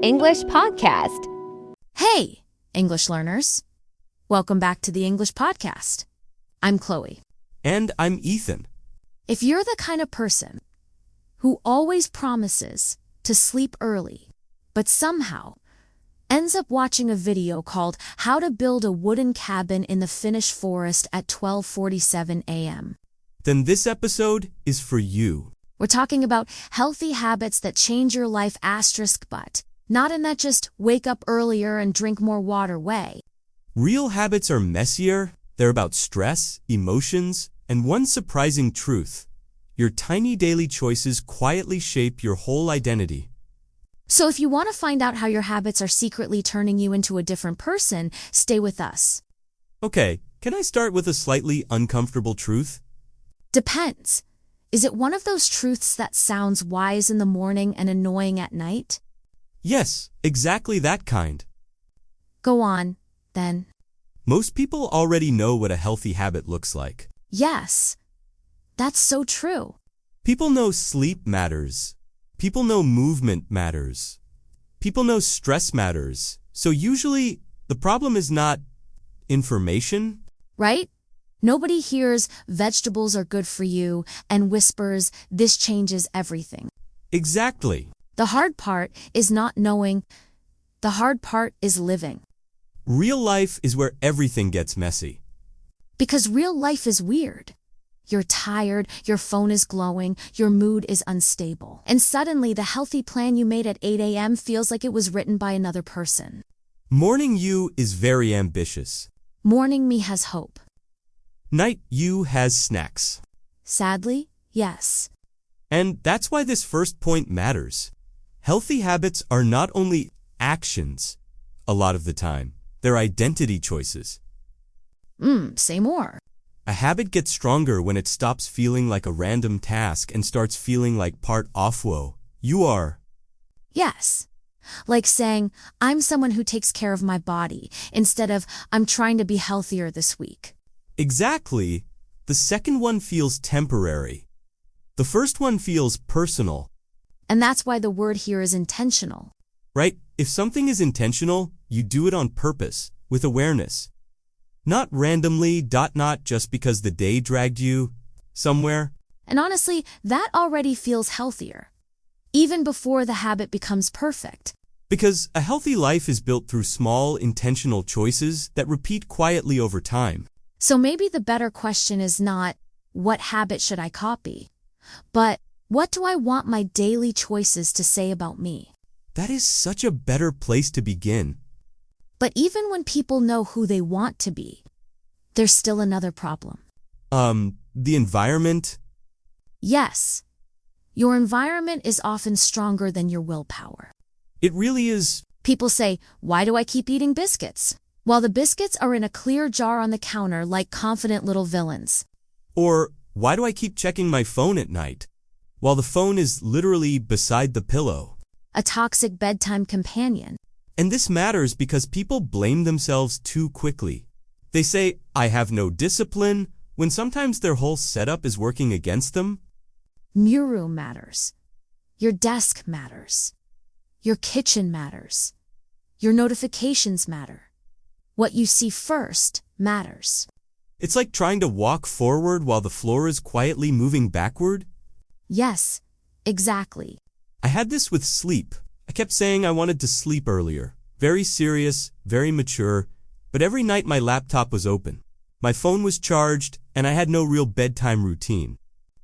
English podcast. Hey, English learners. Welcome back to the English podcast. I'm Chloe. And I'm Ethan. If you're the kind of person who always promises to sleep early, but somehow ends up watching a video called How to Build a Wooden Cabin in the Finnish Forest at 12:47 a.m., then this episode is for you. We're talking about healthy habits that change your life but not in that just wake up earlier and drink more water way. Real habits are messier. They're about stress, emotions, and one surprising truth. Your tiny daily choices quietly shape your whole identity. So if you want to find out how your habits are secretly turning you into a different person, stay with us. Okay, can I start with a slightly uncomfortable truth? Depends. Is it one of those truths that sounds wise in the morning and annoying at night? Yes, exactly that kind. Go on, then. Most people already know what a healthy habit looks like. Yes, that's so true. People know sleep matters. People know movement matters. People know stress matters. So usually, the problem is not information. Right? Nobody hears vegetables are good for you and whispers this changes everything. Exactly. The hard part is not knowing. The hard part is living. Real life is where everything gets messy. Because real life is weird. You're tired, your phone is glowing, your mood is unstable. And suddenly the healthy plan you made at 8 a.m. feels like it was written by another person. Morning you is very ambitious. Morning me has hope. Night you has snacks. Sadly, yes. And that's why this first point matters. Healthy habits are not only actions, a lot of the time. They're identity choices. Say more. A habit gets stronger when it stops feeling like a random task and starts feeling like part of who you are. Yes. Like saying, I'm someone who takes care of my body, instead of, I'm trying to be healthier this week. Exactly. The second one feels temporary. The first one feels personal. And that's why the word here is intentional. Right? If something is intentional, you do it on purpose, with awareness. Not randomly, not just because the day dragged you somewhere. And honestly, that already feels healthier, even before the habit becomes perfect. Because a healthy life is built through small, intentional choices that repeat quietly over time. So maybe the better question is not, what habit should I copy? But, what do I want my daily choices to say about me? That is such a better place to begin. But even when people know who they want to be, there's still another problem. The environment? Yes. Your environment is often stronger than your willpower. It really is. People say, why do I keep eating biscuits? While the biscuits are in a clear jar on the counter like confident little villains. Or, why do I keep checking my phone at night? While the phone is literally beside the pillow. A toxic bedtime companion. And this matters because people blame themselves too quickly. They say, I have no discipline, when sometimes their whole setup is working against them. Your room matters. Your desk matters. Your kitchen matters. Your notifications matter. What you see first matters. It's like trying to walk forward while the floor is quietly moving backward. Yes, exactly. I had this with sleep. I kept saying I wanted to sleep earlier. Very serious, very mature, but every night my laptop was open. My phone was charged, and I had no real bedtime routine.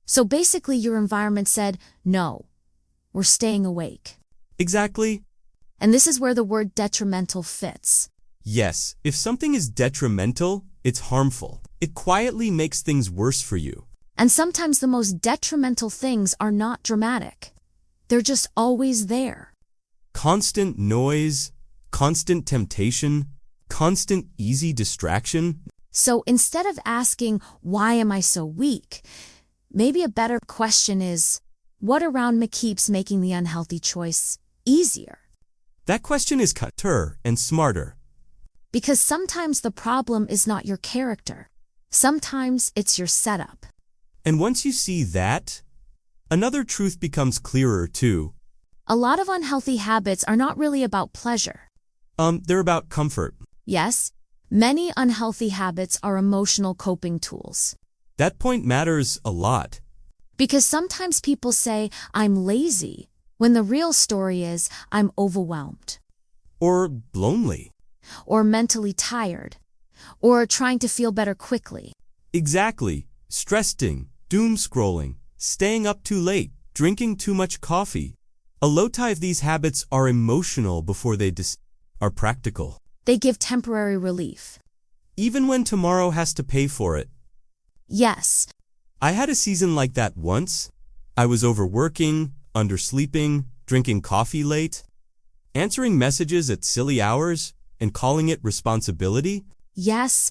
So basically your environment said, no, we're staying awake. Exactly. And this is where the word detrimental fits. Yes, if something is detrimental, it's harmful. It quietly makes things worse for you. And sometimes the most detrimental things are not dramatic. They're just always there. Constant noise, constant temptation, constant easy distraction. So instead of asking, why am I so weak? Maybe a better question is, what around me keeps making the unhealthy choice easier? That question is cuter and smarter. Because sometimes the problem is not your character. Sometimes it's your setup. And once you see that, another truth becomes clearer too. A lot of unhealthy habits are not really about pleasure. They're about comfort. Yes, many unhealthy habits are emotional coping tools. That point matters a lot. Because sometimes people say, I'm lazy, when the real story is, I'm overwhelmed, Or lonely. or mentally tired, or trying to feel better quickly. Exactly. Stressing, doom scrolling, staying up too late, drinking too much coffee. A lot of these habits are emotional before they are practical. They give temporary relief. Even when tomorrow has to pay for it. Yes, I had a season like that once. I was overworking, undersleeping, drinking coffee late, answering messages at silly hours, and calling it responsibility. yes,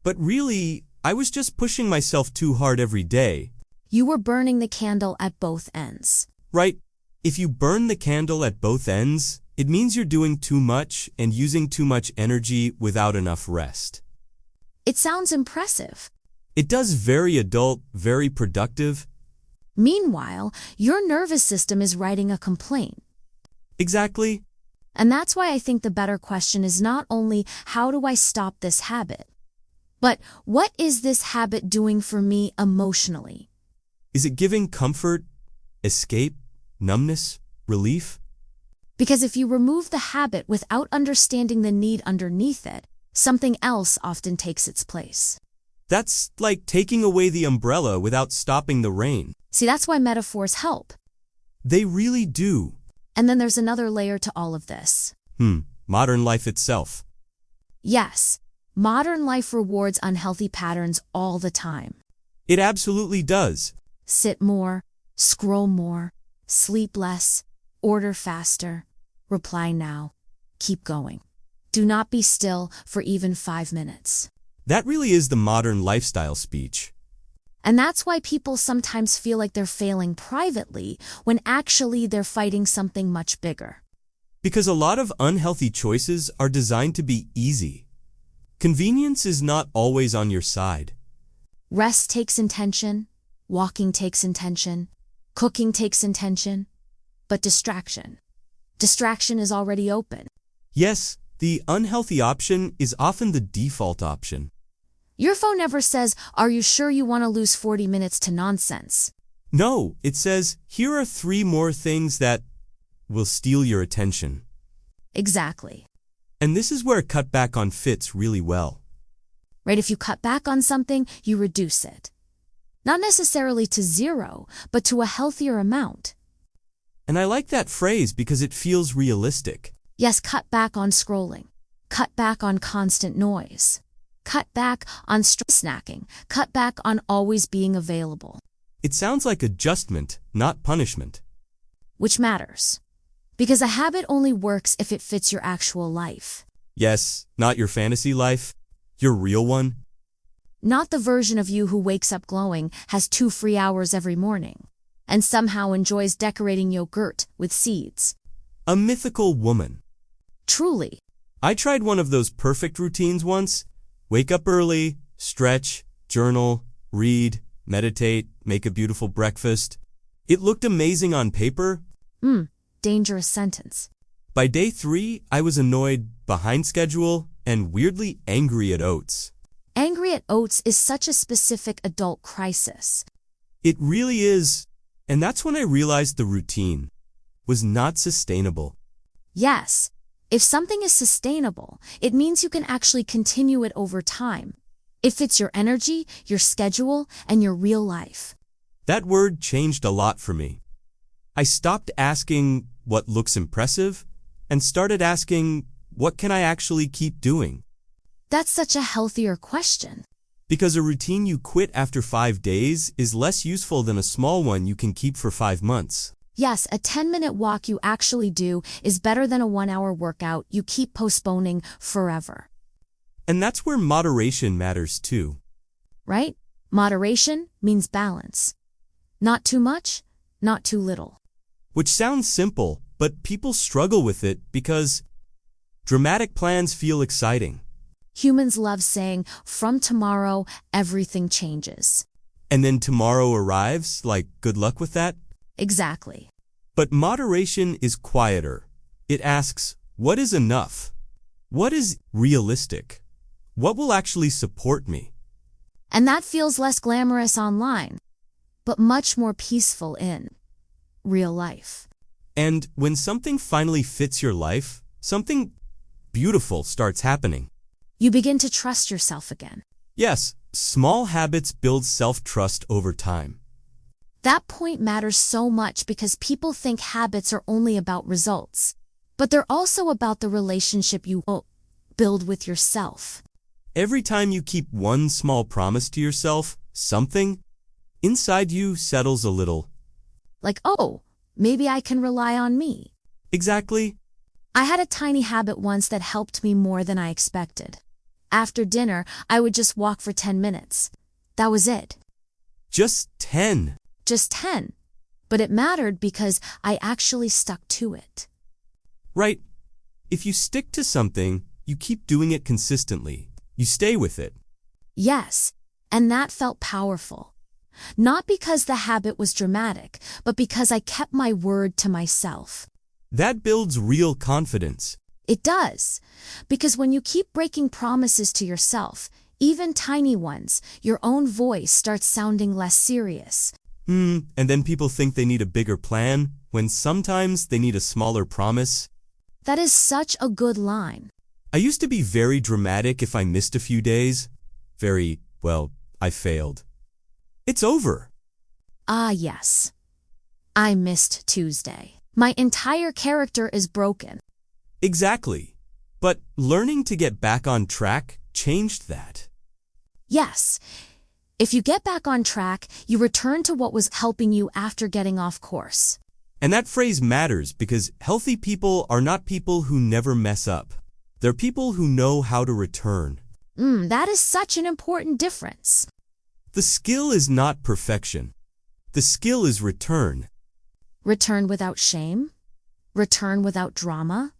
But really, I was just pushing myself too hard every day. you were burning the candle at both ends. Right? If you burn the candle at both ends, it means you're doing too much and using too much energy without enough rest. It sounds impressive. It does very adult, very productive. Meanwhile, your nervous system is writing a complaint. Exactly. And that's why I think the better question is not only how do I stop this habit, but what is this habit doing for me emotionally? Is it giving comfort, escape, numbness, relief? Because if you remove the habit without understanding the need underneath it, something else often takes its place. That's like taking away the umbrella without stopping the rain. See, that's why metaphors help. They really do. And then there's another layer to all of this. Modern life itself. Yes, modern life rewards unhealthy patterns all the time. It absolutely does. Sit more, scroll more, sleep less, order faster, reply now, keep going. Do not be still for even 5 minutes. That really is the modern lifestyle speech. And that's why people sometimes feel like they're failing privately when actually they're fighting something much bigger. Because a lot of unhealthy choices are designed to be easy. Convenience is not always on your side. Rest takes intention, walking takes intention, cooking takes intention, but distraction is already open. Yes, the unhealthy option is often the default option. Your phone never says, are you sure you want to lose 40 minutes to nonsense? No, it says, here are 3 more things that will steal your attention. Exactly. And this is where a cutback on fits really well. Right, if you cut back on something, you reduce it. Not necessarily to 0, but to a healthier amount. And I like that phrase because it feels realistic. Yes, cut back on scrolling. Cut back on constant noise. Cut back on snacking. Cut back on always being available. It sounds like adjustment, not punishment. Which matters. Because a habit only works if it fits your actual life. Yes, not your fantasy life, your real one. Not the version of you who wakes up glowing, has 2 free hours every morning, and somehow enjoys decorating yogurt with seeds. A mythical woman. Truly. I tried one of those perfect routines once. Wake up early, stretch, journal, read, meditate, make a beautiful breakfast. It looked amazing on paper. Dangerous sentence. By day 3, I was annoyed, behind schedule, and weirdly angry at oats. Angry at oats is such a specific adult crisis. It really is. And that's when I realized the routine was not sustainable. Yes, if something is sustainable, it means you can actually continue it over time. It fits your energy, your schedule, and your real life. That word changed a lot for me. I stopped asking what looks impressive and started asking what can I actually keep doing? That's such a healthier question. Because a routine you quit after 5 days is less useful than a small one you can keep for 5 months. Yes, a 10-minute walk you actually do is better than a 1-hour workout you keep postponing forever. And that's where moderation matters too. Right? Moderation means balance. Not too much, not too little. Which sounds simple, but people struggle with it because dramatic plans feel exciting. Humans love saying, from tomorrow, everything changes. And then tomorrow arrives, like good luck with that? Exactly. But moderation is quieter. It asks, what is enough? What is realistic? What will actually support me? And that feels less glamorous online, but much more peaceful in real life. And when something finally fits your life, something beautiful starts happening. You begin to trust yourself again. Yes, small habits build self-trust over time. That point matters so much because people think habits are only about results, but they're also about the relationship you build with yourself. Every time you keep one small promise to yourself, something inside you settles a little. Like, oh, maybe I can rely on me. Exactly. I had a tiny habit once that helped me more than I expected. After dinner, I would just walk for 10 minutes. That was it. Just 10. Just 10. But it mattered because I actually stuck to it. Right. If you stick to something, you keep doing it consistently. You stay with it. Yes, and that felt powerful. Not because the habit was dramatic, but because I kept my word to myself. That builds real confidence. It does, because when you keep breaking promises to yourself, even tiny ones, your own voice starts sounding less serious. And then people think they need a bigger plan, when sometimes they need a smaller promise. That is such a good line. I used to be very dramatic if I missed a few days. I failed. It's over. Ah, yes. I missed Tuesday. My entire character is broken. Exactly. But learning to get back on track changed that. Yes. If you get back on track, you return to what was helping you after getting off course. And that phrase matters because healthy people are not people who never mess up. They're people who know how to return. That is such an important difference. The skill is not perfection. The skill is return. Return without shame. Return without drama.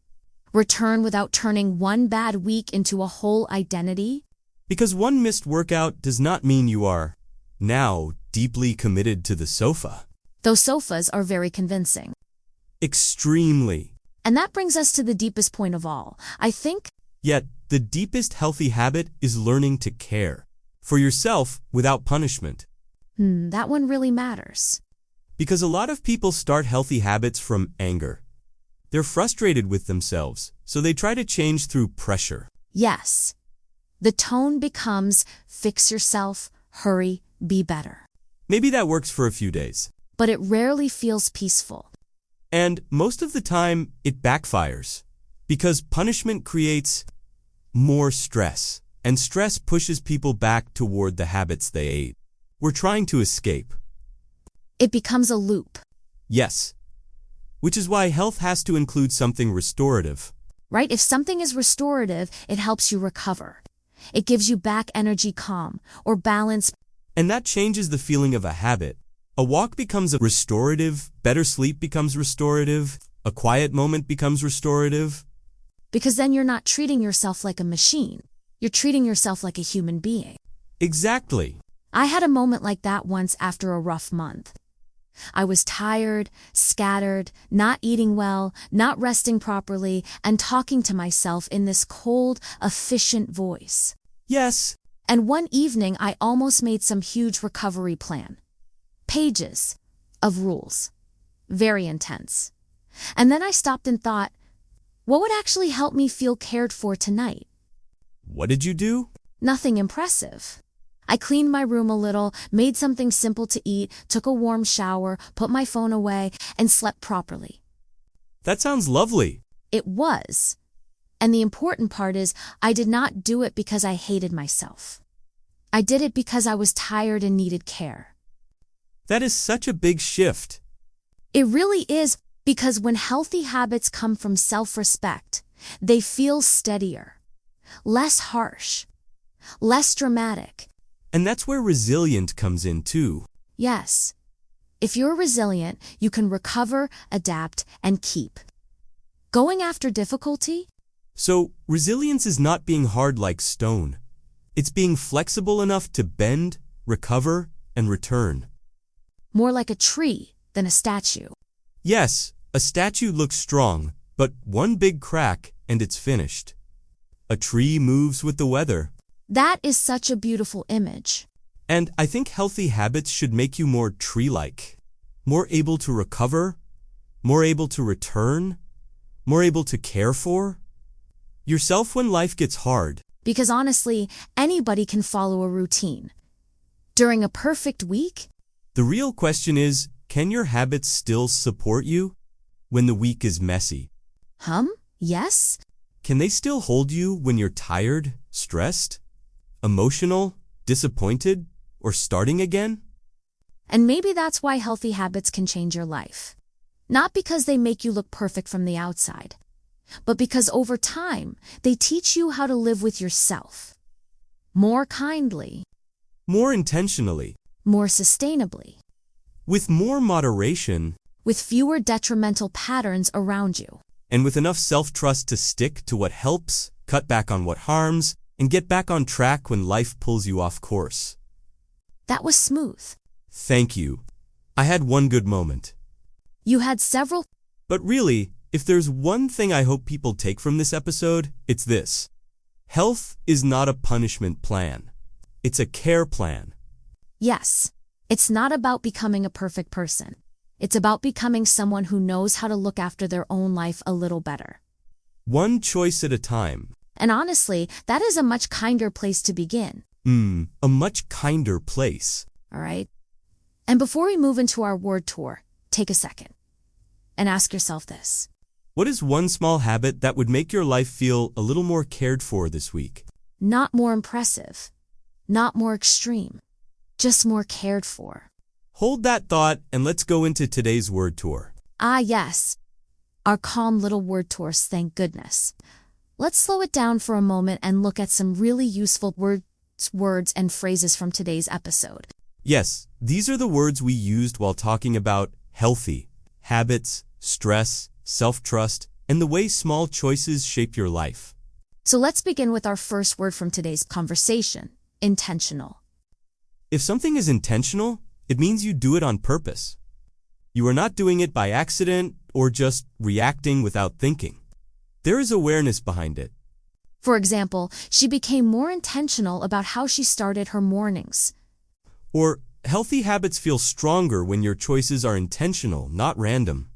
Return without turning one bad week into a whole identity. Because one missed workout does not mean you are now deeply committed to the sofa. Those sofas are very convincing. Extremely. And that brings us to the deepest point of all. I think. Yet, the deepest healthy habit is learning to care for yourself without punishment. That one really matters. Because a lot of people start healthy habits from anger. They're frustrated with themselves, so they try to change through pressure. Yes. The tone becomes fix yourself, hurry, be better. Maybe that works for a few days. But it rarely feels peaceful. And most of the time, it backfires. Because punishment creates more stress, and stress pushes people back toward the habits they ate. We're trying to escape. It becomes a loop. Yes. Which is why health has to include something restorative. Right? If something is restorative, it helps you recover. It gives you back energy, calm, or balance. And that changes the feeling of a habit. A walk becomes restorative, better sleep becomes restorative, a quiet moment becomes restorative. Because then you're not treating yourself like a machine. You're treating yourself like a human being. Exactly. I had a moment like that once after a rough month. I was tired, scattered, not eating well, not resting properly, and talking to myself in this cold, efficient voice. Yes. And one evening I almost made some huge recovery plan. Pages of rules. Very intense. And then I stopped and thought, what would actually help me feel cared for tonight? What did you do? Nothing impressive. I cleaned my room a little, made something simple to eat, took a warm shower, put my phone away, and slept properly. That sounds lovely. It was. And the important part is, I did not do it because I hated myself. I did it because I was tired and needed care. That is such a big shift. It really is, because when healthy habits come from self-respect, they feel steadier, less harsh, less dramatic. And that's where resilient comes in too. Yes. If you're resilient, you can recover, adapt, and keep going after difficulty. So, resilience is not being hard like stone. It's being flexible enough to bend, recover, and return. More like a tree than a statue. Yes, a statue looks strong, but one big crack and it's finished. A tree moves with the weather. That is such a beautiful image. And I think healthy habits should make you more tree-like, more able to recover, more able to return, more able to care for yourself when life gets hard. Because honestly, anybody can follow a routine. During a perfect week, The real question is, can your habits still support you when the week is messy? yes? Can they still hold you when you're tired, stressed, emotional, disappointed, or starting again? And maybe that's why healthy habits can change your life. Not because they make you look perfect from the outside, but because over time, they teach you how to live with yourself. More kindly, More intentionally, more sustainably, with more moderation, with fewer detrimental patterns around you. and with enough self-trust to stick to what helps, cut back on what harms, and get back on track when life pulls you off course. That was smooth. Thank you. I had one good moment. You had several. But really, if there's one thing I hope people take from this episode, it's this. Health is not a punishment plan. It's a care plan. Yes, it's not about becoming a perfect person. It's about becoming someone who knows how to look after their own life a little better. One choice at a time. And honestly, that is a much kinder place to begin. A much kinder place. All right? And before we move into our word tour, take a second and ask yourself this. What is one small habit that would make your life feel a little more cared for this week? Not more impressive, not more extreme, just more cared for. Hold that thought and let's go into today's word tour. Ah, yes. Our calm little word tours, thank goodness. Let's slow it down for a moment and look at some really useful words and phrases from today's episode. Yes, these are the words we used while talking about healthy, habits, stress, self-trust, and the way small choices shape your life. So let's begin with our first word from today's conversation, intentional. If something is intentional, it means you do it on purpose. You are not doing it by accident or just reacting without thinking. There is awareness behind it. For example, she became more intentional about how she started her mornings. Or, healthy habits feel stronger when your choices are intentional, not random.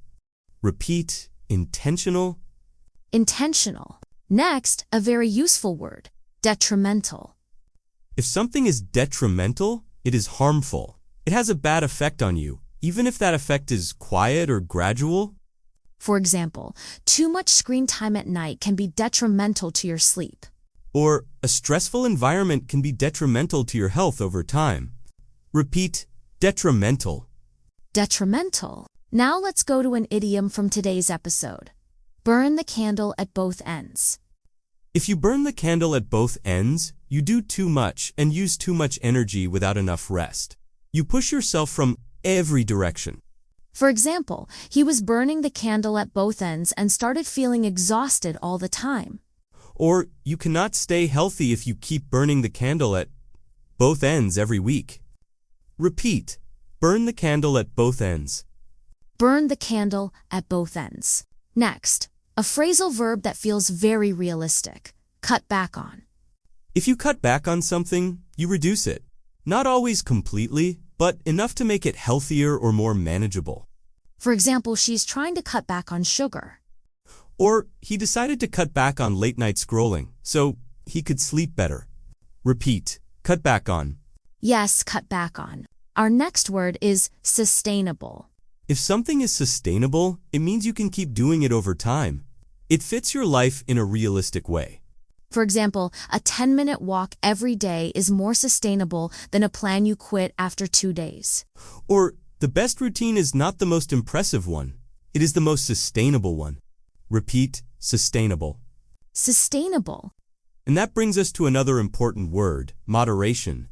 Repeat, intentional. Intentional. Next, a very useful word, detrimental. If something is detrimental, it is harmful. It has a bad effect on you, even if that effect is quiet or gradual. For example, too much screen time at night can be detrimental to your sleep. Or, a stressful environment can be detrimental to your health over time. Repeat, detrimental. Detrimental. Now let's go to an idiom from today's episode. Burn the candle at both ends. If you burn the candle at both ends, you do too much and use too much energy without enough rest. You push yourself from every direction. For example, he was burning the candle at both ends and started feeling exhausted all the time. Or, you cannot stay healthy if you keep burning the candle at both ends every week. Repeat, burn the candle at both ends. Burn the candle at both ends. Next, a phrasal verb that feels very realistic. Cut back on. If you cut back on something, you reduce it. Not always completely, but enough to make it healthier or more manageable. For example, she's trying to cut back on sugar. Or, he decided to cut back on late-night scrolling, so he could sleep better. Repeat, cut back on. Yes, cut back on. Our next word is sustainable. If something is sustainable, it means you can keep doing it over time. It fits your life in a realistic way. For example, a 10-minute walk every day is more sustainable than a plan you quit after 2 days. Or, the best routine is not the most impressive one. It is the most sustainable one. Repeat, sustainable. Sustainable. And that brings us to another important word, moderation.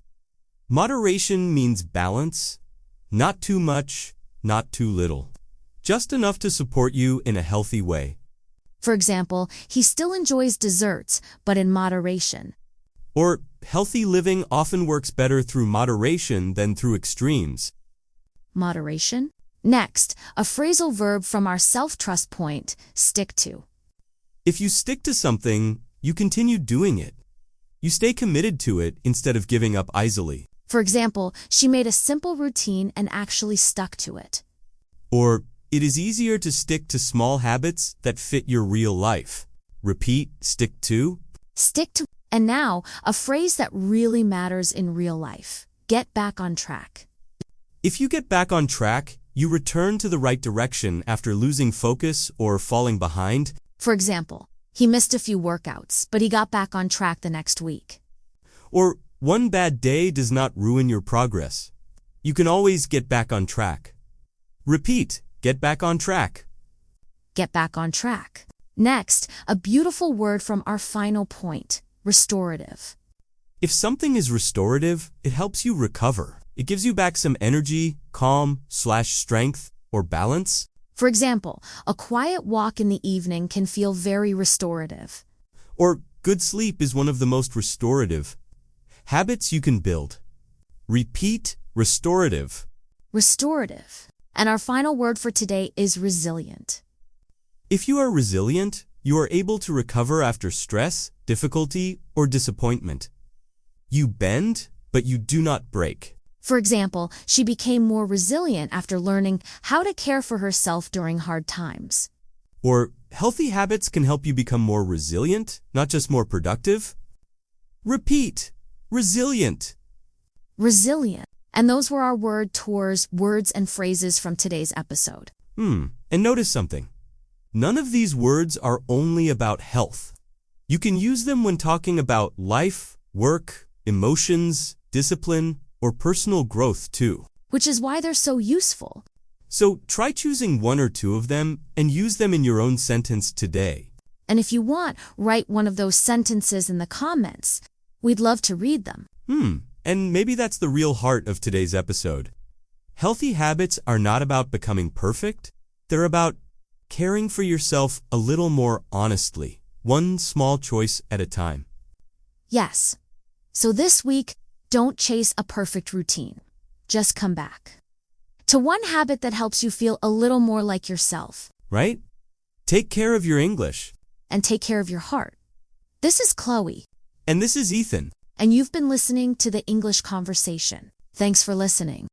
Moderation means balance, not too much, not too little. Just enough to support you in a healthy way. For example, he still enjoys desserts, but in moderation. Or, healthy living often works better through moderation than through extremes. Moderation? Next, a phrasal verb from our self-trust point, stick to. If you stick to something, you continue doing it. You stay committed to it instead of giving up easily. For example, she made a simple routine and actually stuck to it. Or, it is easier to stick to small habits that fit your real life. Repeat, stick to. Stick to. And now, a phrase that really matters in real life. Get back on track. If you get back on track, you return to the right direction after losing focus or falling behind. For example, he missed a few workouts, but he got back on track the next week. Or, one bad day does not ruin your progress. You can always get back on track. Repeat, get back on track. Get back on track. Next, a beautiful word from our final point, restorative. If something is restorative, it helps you recover. It gives you back some energy, calm/strength, or balance. For example, a quiet walk in the evening can feel very restorative. Or, good sleep is one of the most restorative habits you can build. Repeat, restorative. Restorative. And our final word for today is resilient. If you are resilient, you are able to recover after stress, difficulty, or disappointment. You bend, but you do not break. For example, she became more resilient after learning how to care for herself during hard times. Or, healthy habits can help you become more resilient, not just more productive. Repeat, resilient. Resilient. And those were our word tours, words and phrases from today's episode. And notice something. None of these words are only about health. You can use them when talking about life, work, emotions, discipline, or personal growth too. Which is why they're so useful. So try choosing one or two of them and use them in your own sentence today. And if you want, write one of those sentences in the comments. We'd love to read them. And maybe that's the real heart of today's episode. Healthy habits are not about becoming perfect. They're about caring for yourself a little more honestly, one small choice at a time. Yes. So this week, don't chase a perfect routine. Just come back to one habit that helps you feel a little more like yourself. Right? Take care of your English. And take care of your heart. This is Chloe. And this is Ethan. And you've been listening to the English Conversation. Thanks for listening.